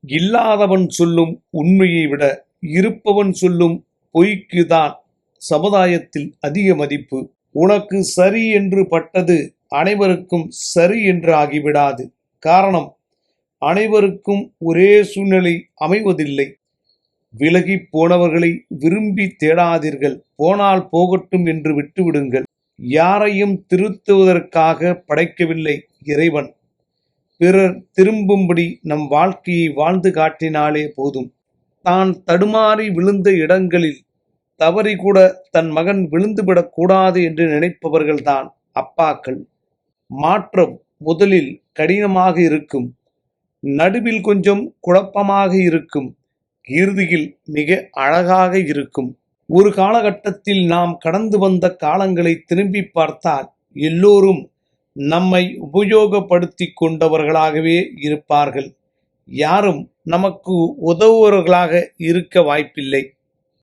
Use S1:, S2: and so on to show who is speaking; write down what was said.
S1: இல்லாதவன் சொல்லும் உண்மையை விட இருப்பவன் சொல்லும் பொய்க்குதான் சமுதாயத்தில் அதிக மதிப்பு. உனக்கு சரி என்று பட்டது அனைவருக்கும் சரி என்று ஆகிவிடாது. காரணம், அனைவருக்கும் ஒரே சூழ்நிலை அமைவதில்லை. விலகி போனவர்களை விரும்பி தேடாதீர்கள். போனால் போகட்டும் என்று விட்டுவிடுங்கள். யாரையும் திருத்துவதற்காக படைக்கவில்லை இறைவன். பிறர் திரும்பும்படி நம் வாழ்க்கையை வாழ்ந்து காட்டினாலே போதும். தான் தடுமாறி விழுந்த இடங்களில் தவறி கூட தன் மகன் விழுந்துவிடக் கூடாது என்று நினைப்பவர்கள்தான் அப்பாக்கள். மாற்றம் முதலில் கடினமாக இருக்கும், நடுவில் கொஞ்சம் குழப்பமாக இருக்கும், இறுதியில் மிக அழகாக இருக்கும். ஒரு காலகட்டத்தில் நாம் கடந்து வந்த காலங்களை திரும்பி பார்த்தால் எல்லோரும் நம்மை உபயோகப்படுத்தி கொண்டவர்களாகவே இருப்பார்கள். யாரும் நமக்கு உதவுவவர்களாக இருக்க வாய்ப்பில்லை.